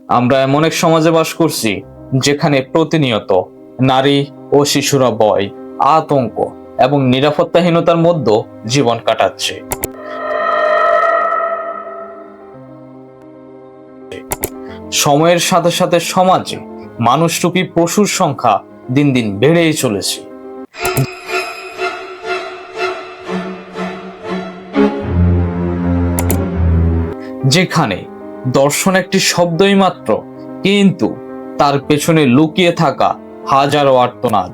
আমরা এমন এক সমাজে বাস করছি যেখানে প্রতিনিয়ত নারী ও শিশুরা ভয়, আতঙ্ক এবং নিরাপত্তাহীনতার মধ্যে জীবন কাটাচ্ছে। সময়ের সাথে সাথে সমাজে মানুষরূপী পশুর সংখ্যা দিন দিন বেড়েই চলেছে। যেখানে দর্শন একটি শব্দই মাত্র, কিন্তু তার পেছনে লুকিয়ে থাকা হাজারো আর্তনাদ,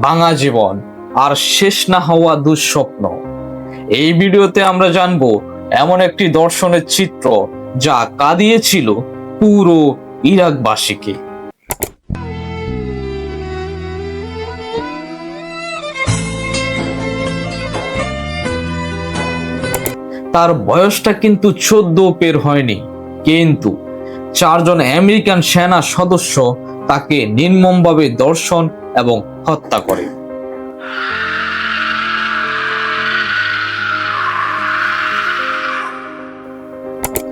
ভাঙা জীবন আর শেষ না হওয়া দুঃস্বপ্ন। এই ভিডিওতে আমরা জানবো এমন একটি দর্শনের চিত্র যা কাঁদিয়েছিল পুরো ইরাকবাসীকে। তার বয়সটা কিন্তু 14 পের হয়নি, কিন্তু 4 জন আমেরিকান সেনা সদস্য তাকে নির্মমভাবে ধর্ষণ এবং হত্যা করে।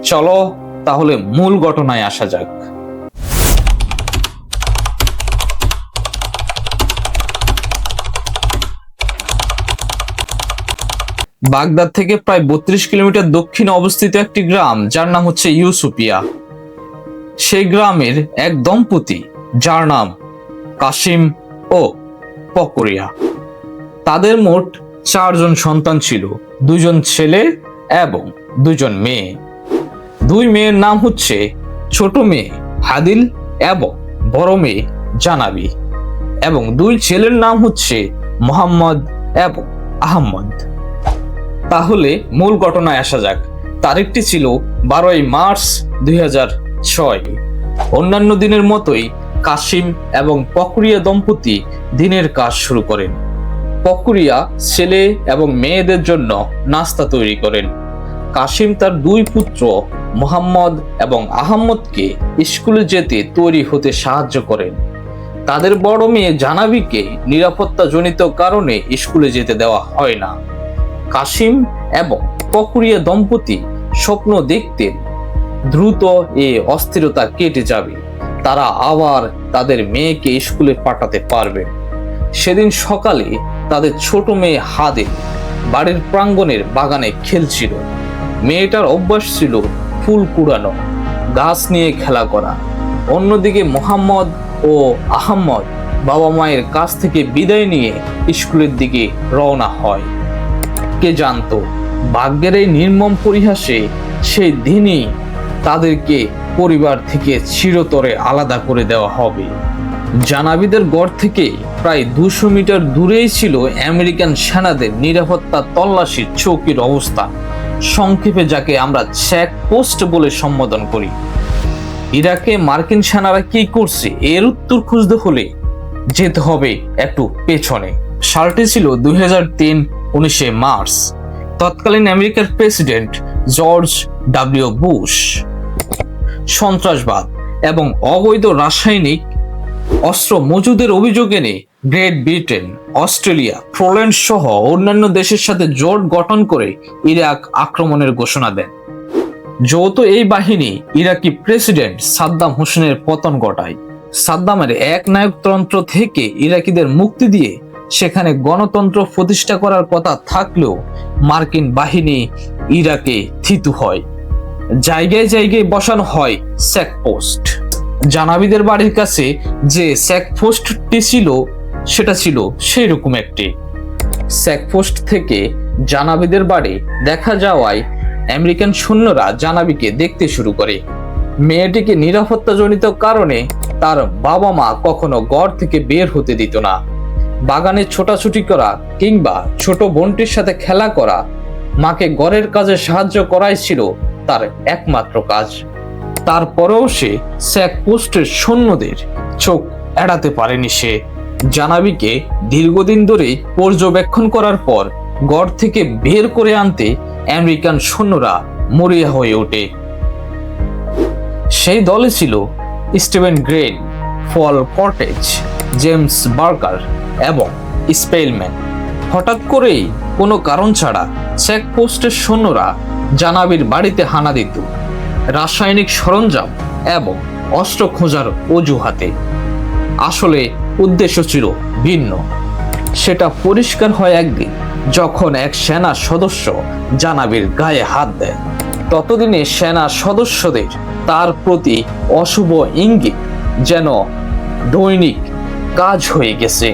চলো তাহলে মূল ঘটনায় আসা যাক। বাগদাদ থেকে প্রায় 32 কিলোমিটার দক্ষিণে অবস্থিত একটি গ্রাম যার নাম হচ্ছে ইউসুফিয়া। সেই গ্রামের এক দম্পতি যার নাম কাসিম ও পকরিয়া। তাদের মোট 4 জন সন্তান ছিল, 2 জন ছেলে এবং 2 জন মেয়ে। 2 মেয়ের নাম হচ্ছে ছোট মেয়ে হাদিল এবং বড় মেয়ে জানাবি, এবং 2 ছেলের নাম হচ্ছে মোহাম্মদ এবং আহমদ। তাহলে মূল ঘটনায় আসা যাক। তারিখটি ছিল 12 মার্চ 2006। অন্যান্য দিনের মতোই কাসিম এবং পকরিয়া দম্পতি দিনের কাজ শুরু করেন। পকরিয়া ছেলে এবং মেয়েদের জন্য নাস্তা তৈরি করেন। কাসিম তার 2 পুত্র মোহাম্মদ এবং আহমদকে স্কুলে যেতে তৈরি হতে সাহায্য করেন। তাদের বড় মেয়ে জানাবিকে নিরাপত্তাজনিত কারণে স্কুলে যেতে দেওয়া হয় না। কাসিম এবং পকরিয়া দম্পতি স্বপ্ন দেখতেন দ্রুত এ অস্থিরতা কেটে যাবে, তারা আবার তাদের মেয়েকে স্কুলে পাঠাতে পারবে। সেদিন সকালে তাদের ছোট মেয়ে হাদিল বাড়ির প্রাঙ্গণের বাগানে খেলছিল। মেয়েটার অভ্যাস ছিল ফুল কুড়ানো, গাছ নিয়ে খেলা করা। অন্যদিকে মোহাম্মদ ও আহমদ বাবা মায়ের কাছ থেকে বিদায় নিয়ে স্কুলের দিকে রওনা হয়। কে জানতো ভাগ্যের এই নির্মম পরিহাসে সেই দিনই তাদেরকে পরিবার থেকে চিরতরে আলাদা করে দেওয়া হবে। জানাবিদের গড় থেকে প্রায় 200 মিটার দূরেই ছিল আমেরিকান সেনাদের নিরাপত্তা তল্লাশির চৌকির অবস্থান, সংক্ষেপে যাকে আমরা চেক পোস্ট বলে সম্বোধন করি। ইরাকে মার্কিন সেনারা কি করছে এর উত্তর খুঁজতে হলে যেতে হবে একটু পেছনে। সালটি ছিল 2003, 19 মার্চ। তৎকালীন আমেরিকার প্রেসিডেন্ট জর্জ ডব্লিউ বুশ সন্ত্রাসবাদ এবং অবৈধ রাসায়নিক অস্ত্র মজুদের অভিযোগ এনে গ্রেট ব্রিটেন, অস্ট্রেলিয়া, পোল্যান্ড সহ অন্যান্য দেশের সাথে জোট গঠন করে ইরাক আক্রমণের ঘোষণা দেন। যৌথ এই বাহিনী ইরাকি প্রেসিডেন্ট সাদ্দাম হোসেনের পতন ঘটায়। সাদ্দামের একনায়কতন্ত্র থেকে ইরাকিদের মুক্তি দিয়ে সেখানে গণতন্ত্র প্রতিষ্ঠা করার কথা থাকলেও মার্কিন বাহিনী ইরাকে থিতু হয়। জায়গায় জায়গায় বসানো হয় চেকপোস্ট। জানাবিদের বাড়ির কাছে যে চেকপোস্টটি ছিল সেটা ছিল সেই রকম একটি। চেকপোস্ট থেকে জানাবিদের বাড়ি দেখা যাওয়ায় আমেরিকান সৈন্যরা জানাবিকে দেখতে শুরু করে। মেয়েটিকে নিরাপত্তাজনিত কারণে তার বাবা মা কখনো ঘর থেকে বের হতে দিত না। বাগানে ছোটাছুটি করা কিংবা ছোট বোনটির সাথে খেলা করা, মাকে ঘরের কাজে সাহায্য করাই ছিল তার একমাত্র কাজ। তারপরেও সে চেকপোস্টের সৈন্যদের চোখ এড়াতে পারেনি। সে জানাবিকে দীর্ঘদিন ধরে পর্যবেক্ষণ করার পর ঘর থেকে বের করে আনতে আমেরিকান সৈন্যরা মরিয়া হয়ে ওঠে। সেই দলে ছিল স্টিভেন গ্রেন, পল কর্টেজ, জেমস বার্কার এবং স্পেলম্যান। হঠাৎ করেই কোনো কারণ ছাড়া চেকপোস্টের সৈন্যরা জানাবির বাড়িতে হানা দিত। রাসায়নিক সরঞ্জাম এবং অস্ত্র খোঁজার অজুহাতে। আসলে উদ্দেশ্য ছিল ভিন্ন। সেটা পরিষ্কার হয় একদিন যখন এক সেনা সদস্য জানাবীর গায়ে হাত দেয়। ততদিনে সেনা সদস্যদের তার প্রতি অশুভ ইঙ্গিত যেন দৈনিক কাজ হয়ে গেছে।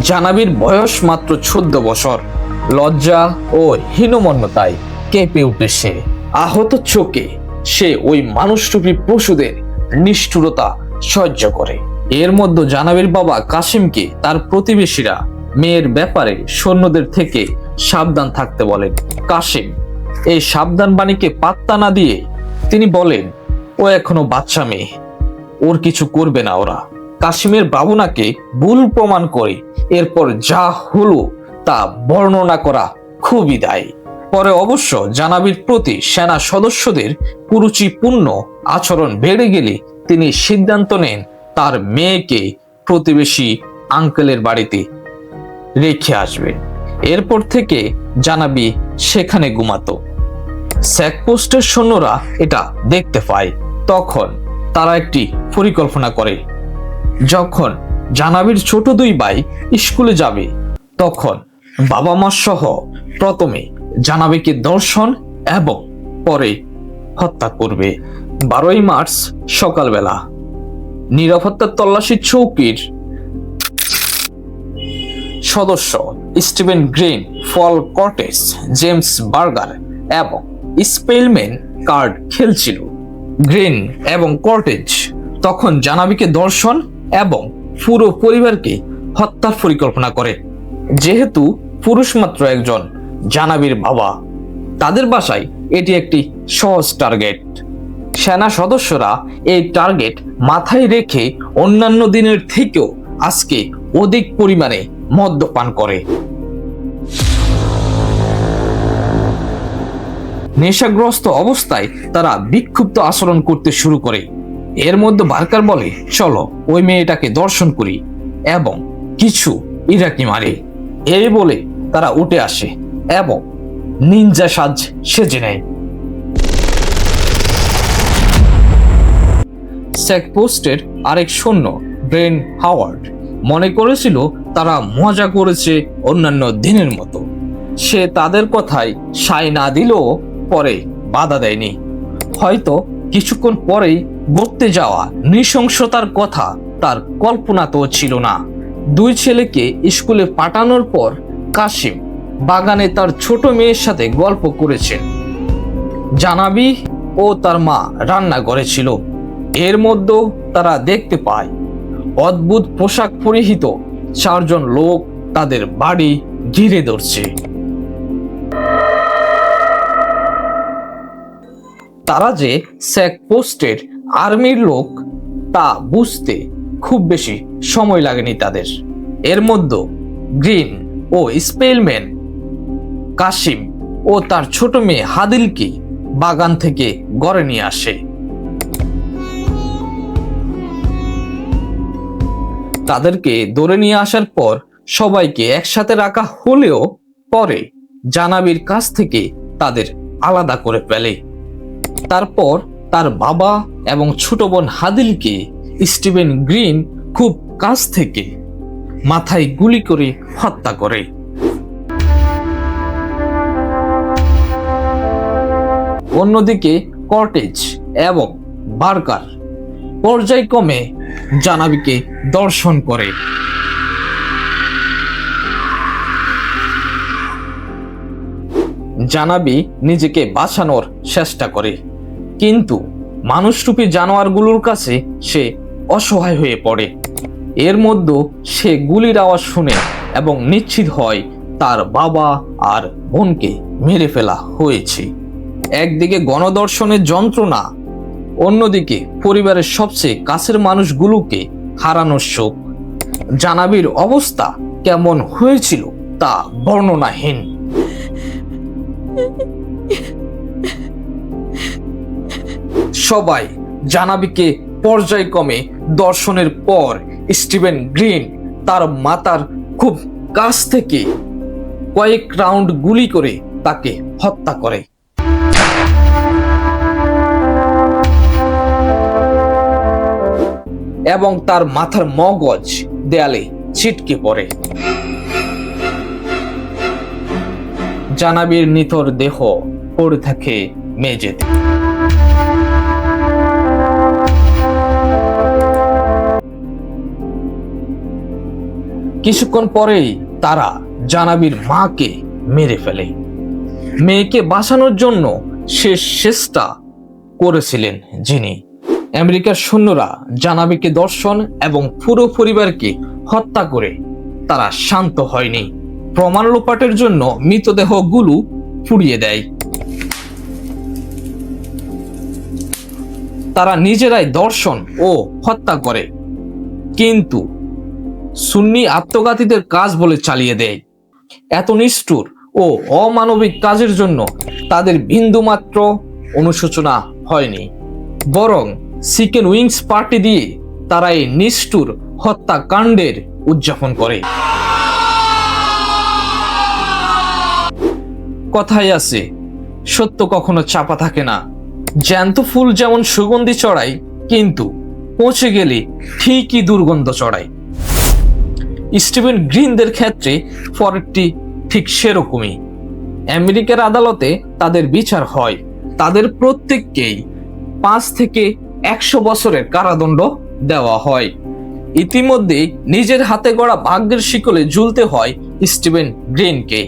জানাবীর বয়স মাত্র 14 বছর। লজ্জা ও হীনমন্যতায় কেঁপে উঠে সে। আহত চোখে সে ওই মানুষরূপী পশুদের নিষ্ঠুরতা সহ্য করে। এর মধ্যে জানাবীর বাবা কাশিমকে তার প্রতিবেশীরা মেয়ের ব্যাপারে সৈন্যদের থেকে সাবধান থাকতে বলেন। কাশিম এই সাবধান বাণীকে পাত্তা না দিয়ে তিনি বলেন, ও এখনো বাচ্চা মেয়ে, ওর কিছু করবে না ওরা। কাশিমের বাবুনাকে ভুল প্রমাণ করে এরপর যা হলো তা বর্ণনা করা খুবই দায়ী। পরে অবশ্য জানাবীর প্রতি সেনা সদস্যদের কুরুচিপূর্ণ আচরণ বেড়ে গেলে তিনি সিদ্ধান্ত নেন তার মেয়েকে প্রতিবেশী আঙ্কেলের বাড়িতে রেখে আসবেন। এরপর থেকে জানাবি সেখানে ঘুমাতো। চেকপোস্টের সৈন্যরা এটা দেখতে পায়। তখন তারা একটি পরিকল্পনা করে। যখন জানাবির ছোট 2 ভাই স্কুলে যাবে তখন বাবা মা সহ প্রথমে জানাবিকে ধর্ষণ এবং পরে হত্যা করবে। 12ই মার্চ সকালবেলা নিরাপত্তা তল্লাশি চৌকির সদস্য স্টিভেন গ্রিন, পল কর্টেস, জেমস বার্গার এবং স্পেলম্যান কার্ড খেলছিল। গ্রিন এবং কর্টেজ তখন জানাবিকে ধর্ষণ এবং পুরো পরিবারকে হত্যার পরিকল্পনা করে। যেহেতু পুরুষ মাত্র একজন জানাবির বাবা, তাদের বাসায় এটি একটি সহজ টার্গেট। সেনা সদস্যরা এই টার্গেট মাথায় রেখে অন্যান্য দিনের থেকেও আজকে অধিক পরিমাণে মদ্যপান করে। নেশাগ্রস্ত অবস্থায় তারা বিক্ষুব্ধ আচরণ করতে শুরু করে। এর মধ্যে বার্কার বলে, চলো ওই মেয়েটাকে দর্শন করি এবং কিছু ইরাকি মারে। এই বলে তারা উঠে আসে এবং নিনজা সাজ সেজে নেয়। চেকপোস্টের আরেক সৈন্য ব্রেন হাওয়ার্ড মনে করেছিল তারা মজা করেছে অন্যান্য দিনের মতো। সে তাদের কথায় সায় না দিলেও পরে বাধা দেয়নি। হয়তো কিছুক্ষণ পরেই ঘটতে যাওয়া নৃশংসতার কথা তার কল্পনাতেও ছিল না। 2 ছেলেকে স্কুলে পাঠানোর পর কাশিম বাগানে তার ছোট মেয়ের সাথে গল্প করেছেন। জানাবি ও তার মা রান্না করেছিল। এর মধ্যে তারা দেখতে পায় অদ্ভুত পোশাক পরিহিত 4 জন লোক তাদের বাড়ি ঘিরে ধরছে। তারা যে চেকপোস্টের আর্মির লোক তা বুঝতে খুব বেশি সময় লাগেনি তাদের। এর মধ্যে গ্রিন ও স্পেলম্যান কাশিম ও তার ছোট মেয়ে হাদিলকে বাগান থেকে ঘরে নিয়ে আসে। তাদেরকে ধরে নিয়ে আসার পর সবাইকে একসাথে রাখা হলেও পরে জানাবির কাছ থেকে তাদের আলাদা করে ফেলে। তারপর তার বাবা এবং ছোট বোন হাদিলকে স্টিভেন গ্রিন খুব কাছ থেকে মাথায় গুলি করে হত্যা করে। অন্যদিকে কর্টেজ এবং বার্কার পর্যায়ক্রমে জানাবিকে দর্শন করে। জানাবি নিজেকে বাঁচানোর চেষ্টা করে, কিন্তু মানুষরূপী জানোয়ারগুলোর কাছে সে অসহায় হয়ে পড়ে। এর মধ্যে সে গুলির আওয়াজ শুনে এবং নিশ্চিত হয় তার বাবা আর বোনকে মেরে ফেলা হয়েছে। একদিকে গণদর্শনের যন্ত্রণা, অন্যদিকে পরিবারের সবচেয়ে কাছের মানুষগুলোকে হারানোর শোক। জানাবির অবস্থা কেমন হয়েছিল তা বর্ণনাহীন। সবাই জানাবিকে পর্যায়ক্রমে দর্শনের পর স্টিভেন গ্রিন তার মাথার খুব কাছ থেকে কয়েক রাউন্ড গুলি করে তাকে হত্যা করে। এবং তার মাথার মগজ দেয়ালে ছিটকে পড়ে। জানাবীর নিথর দেহ পড়ে থাকে মেঝেতে। কিছুক্ষণ পরেই তারা জানাবীর মাকে মেরে ফেলে। মেয়েকে বাঁচানোর জন্য শেষ চেষ্টা করেছিলেন যিনি। আমেরিকার সৈন্যরা জানাবীকে দর্শন এবং পুরো পরিবারকে হত্যা করে তারা শান্ত হয়নি। প্রমাণ লোপাটের জন্য মৃতদেহগুলো পুড়িয়ে দেয়। তারা নিজেরাই দর্শন ও হত্যা করে, কিন্তু সুন্নি আত্মঘাতীদের কাজ বলে চালিয়ে দেয়। এত নিষ্ঠুর ও অমানবিক কাজের জন্য তাদের বিন্দুমাত্র অনুশোচনা হয়নি, বরং চিকেন উইংস পার্টি দিয়ে তারা এই নিষ্ঠুর হত্যাকাণ্ডের উদযাপন করে। কথাই আছে, সত্য কখনো চাপা থাকে না। জ্যান্ত ফুল যেমন সুগন্ধি ছড়ায়, কিন্তু পৌঁছে গেলে ঠিকই দুর্গন্ধ ছড়ায়। স্টিভেন গ্রিনদের ক্ষেত্রে পরেরটি ঠিক সেরকমই। আমেরিকার আদালতে তাদের বিচার হয়। তাদের প্রত্যেককেই 5 থেকে 100 বছরের কারাদণ্ড দেওয়া হয়। ইতিমধ্যে নিজের হাতে গড়া ভাগ্যের শিকলে ঝুলতে হয় স্টিভেন গ্রিনকে।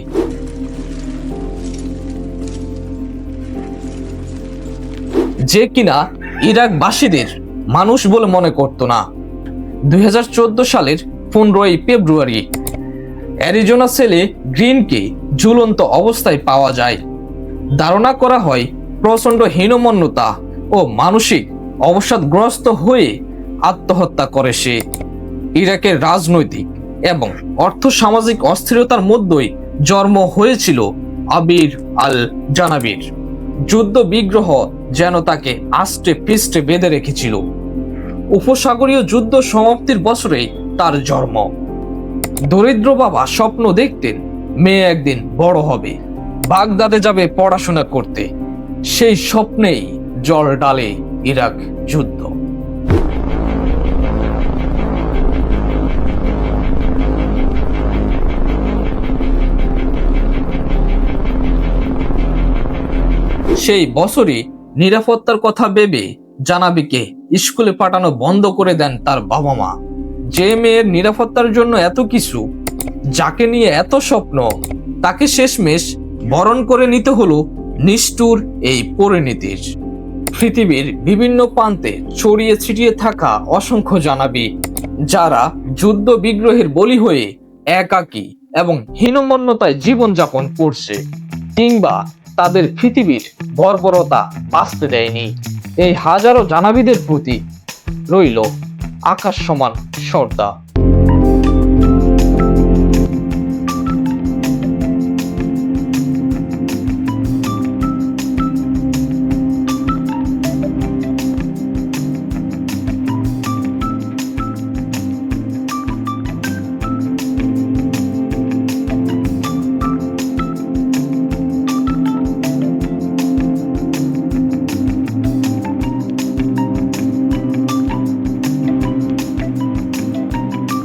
যে কিনা ইরাকবাসীদের মানুষ বলে মনে করত না। 2014 সালের 15 ফেব্রুয়ারি অ্যারিজোনা সেলে গ্রিনকে ঝুলন্ত অবস্থায় পাওয়া যায়। ধারণা করা হয় প্রচণ্ড হীনমন্যতা ও মানসিক অবসাদগ্রস্ত হয়ে আত্মহত্যা করে সে। ইরাকের রাজনৈতিক এবং অর্থসামাজিক অস্থিরতার মধ্যেই জন্ম হয়েছিল আবির আল জানাবির। যুদ্ধ বিগ্রহ যেন তাকে আষ্টে পৃষ্ঠে বেঁধে রেখেছিল। উপসাগরীয় যুদ্ধ সমাপ্তির বছরেই তার জন্ম। দরিদ্র বাবা স্বপ্ন দেখতেন মেয়ে একদিন বড় হবে, বাগদাদে যাবে পড়াশোনা করতে। সেই স্বপ্নেই জল ডালে ইরাক যুদ্ধ। সেই বছরই নিরাপত্তার কথা ভেবে জানাবীকে স্কুলে পাঠানো বন্ধ করে দেন তার বাবা মা। যে মেয়ের নিরাপত্তার জন্য এত কিছু, যাকে নিয়ে এত স্বপ্ন, তাকে শেষমেশ বরণ করে নিতে হলো নিষ্ঠুর এই পরিণতির। পৃথিবীর বিভিন্ন প্রান্তে ছড়িয়ে ছিটিয়ে থাকা অসংখ্য জানাবী, যারা যুদ্ধ বিগ্রহের বলি হয়ে একাকী এবং হীনমন্যতায় জীবনযাপন করছে, কিংবা তাদের পৃথিবীর বর্বরতা বাঁচতে দেয়নি। এই হাজারো জানাবীদের প্রতি রইল আকাশ সমান শ্রদ্ধা।